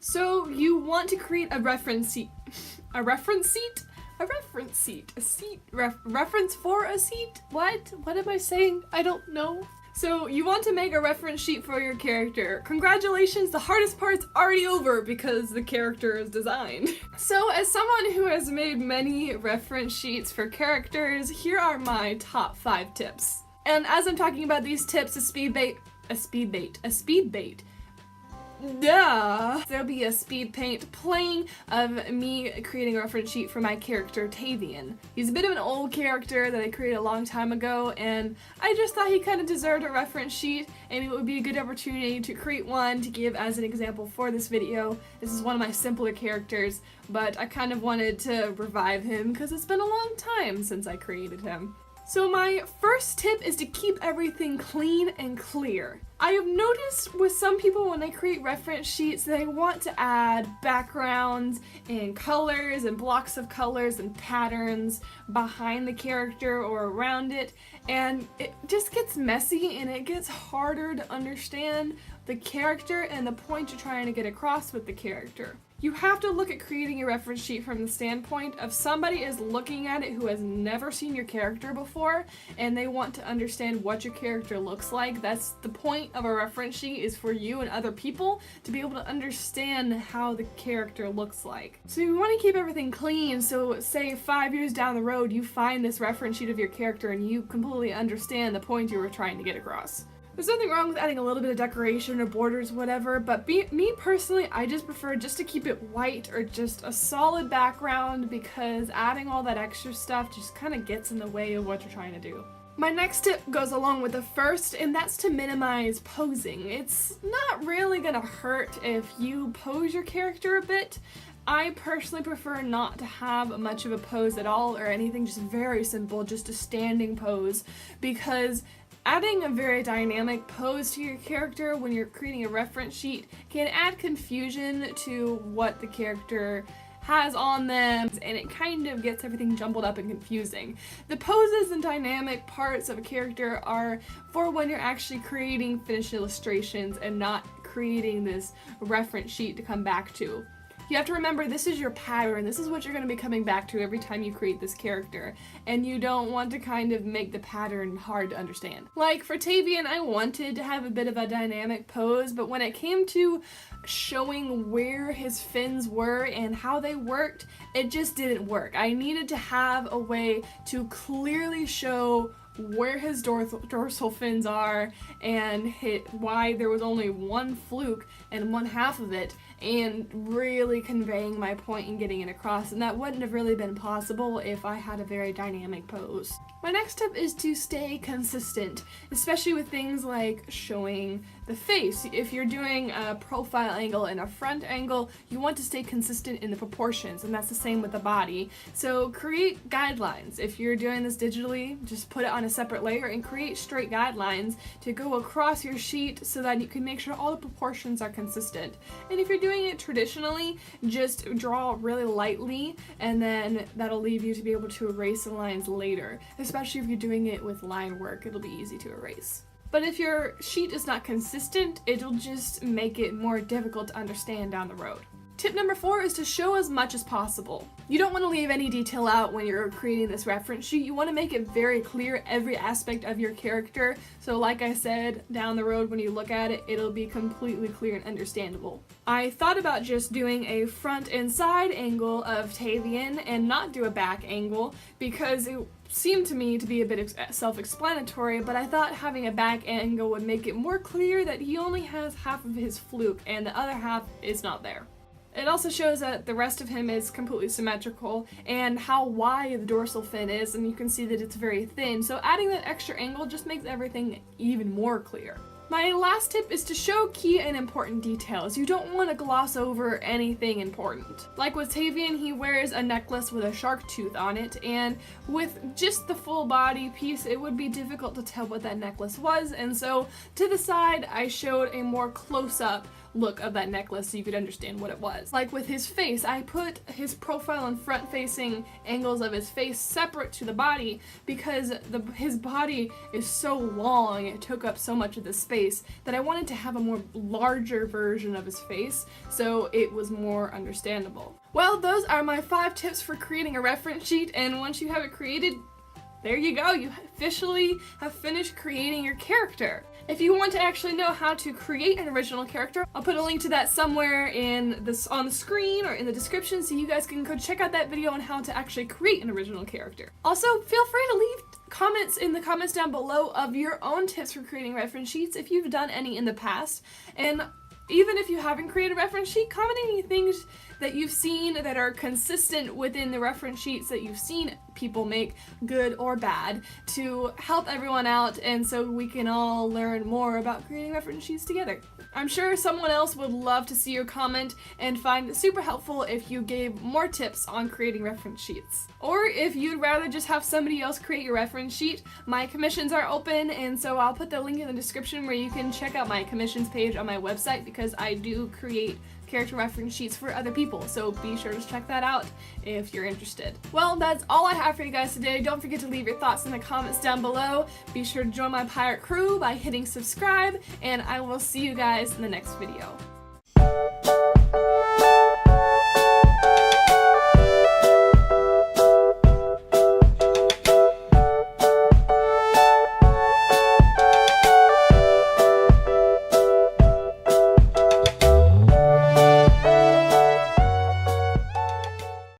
So you want to create a reference sheet. A reference sheet? A reference seat. A seat. Reference for a seat? What? What am I saying? I don't know. So you want to make a reference sheet for your character. Congratulations, the hardest part's already over because the character is designed. So as someone who has made many reference sheets for characters, here are my top 5 tips. And as I'm talking about these tips, a speed bait. Duh! There'll be a speed paint playing of me creating a reference sheet for my character Tavian. He's a bit of an old character that I created a long time ago, and I just thought he kind of deserved a reference sheet, and it would be a good opportunity to create one to give as an example for this video. This is one of my simpler characters, but I kind of wanted to revive him because it's been a long time since I created him. So my first tip is to keep everything clean and clear. I have noticed with some people when they create reference sheets, they want to add backgrounds and colors and blocks of colors and patterns behind the character or around it, and it just gets messy and it gets harder to understand the character and the point you're trying to get across with the character. You have to look at creating a reference sheet from the standpoint of somebody is looking at it who has never seen your character before and they want to understand what your character looks like. That's the point of a reference sheet, is for you and other people to be able to understand how the character looks like. So you want to keep everything clean, so say 5 years down the road you find this reference sheet of your character and you completely understand the point you were trying to get across. There's nothing wrong with adding a little bit of decoration or borders, whatever, but me personally, I just prefer just to keep it white or just a solid background, because adding all that extra stuff just kind of gets in the way of what you're trying to do. My next tip goes along with the first, and that's to minimize posing. It's not really gonna hurt if you pose your character a bit. I personally prefer not to have much of a pose at all or anything, just very simple, just a standing pose, because adding a very dynamic pose to your character when you're creating a reference sheet can add confusion to what the character has on them, and it kind of gets everything jumbled up and confusing. The poses and dynamic parts of a character are for when you're actually creating finished illustrations and not creating this reference sheet to come back to. You have to remember, this is your pattern, this is what you're going to be coming back to every time you create this character, and you don't want to kind of make the pattern hard to understand. Like for Tavian, I wanted to have a bit of a dynamic pose, but when it came to showing where his fins were and how they worked, it just didn't work. I needed to have a way to clearly show where his dorsal fins are and why there was only one fluke and one half of it, and really conveying my point and getting it across, and that wouldn't have really been possible if I had a very dynamic pose. My next tip is to stay consistent, especially with things like showing the face. If you're doing a profile angle and a front angle, you want to stay consistent in the proportions, and that's the same with the body. So create guidelines. If you're doing this digitally, just put it on a separate layer and create straight guidelines to go across your sheet so that you can make sure all the proportions are consistent. And if you're doing it traditionally, just draw really lightly, and then that'll leave you to be able to erase the lines later. Especially if you're doing it with line work, it'll be easy to erase. But if your sheet is not consistent, it'll just make it more difficult to understand down the road. Tip number 4 is to show as much as possible. You don't want to leave any detail out when you're creating this reference sheet. You want to make it very clear every aspect of your character. So like I said, down the road when you look at it, it'll be completely clear and understandable. I thought about just doing a front and side angle of Tavian and not do a back angle because it seemed to me to be a bit self-explanatory, but I thought having a back angle would make it more clear that he only has half of his fluke and the other half is not there. It also shows that the rest of him is completely symmetrical and how wide the dorsal fin is, and you can see that it's very thin, so adding that extra angle just makes everything even more clear. My last tip is to show key and important details. You don't want to gloss over anything important. Like with Tavian, he wears a necklace with a shark tooth on it, and with just the full body piece, it would be difficult to tell what that necklace was, and so to the side, I showed a more close-up look of that necklace so you could understand what it was. Like with his face, I put his profile and front-facing angles of his face separate to the body because his body is so long, it took up so much of the space that I wanted to have a more larger version of his face so it was more understandable. Well, those are my 5 tips for creating a reference sheet, and once you have it created, there you go, you officially have finished creating your character. If you want to actually know how to create an original character, I'll put a link to that somewhere on the screen or in the description so you guys can go check out that video on how to actually create an original character. Also, feel free to leave comments in the comments down below of your own tips for creating reference sheets if you've done any in the past. And even if you haven't created a reference sheet, comment any things that you've seen that are consistent within the reference sheets that you've seen people make, good or bad, to help everyone out and so we can all learn more about creating reference sheets together. I'm sure someone else would love to see your comment and find it super helpful if you gave more tips on creating reference sheets. Or if you'd rather just have somebody else create your reference sheet, my commissions are open, and so I'll put the link in the description where you can check out my commissions page on my website because I do create character reference sheets for other people, so be sure to check that out if you're interested. Well, that's all I have for you guys today. Don't forget to leave your thoughts in the comments down below. Be sure to join my pirate crew by hitting subscribe, and I will see you guys in the next video.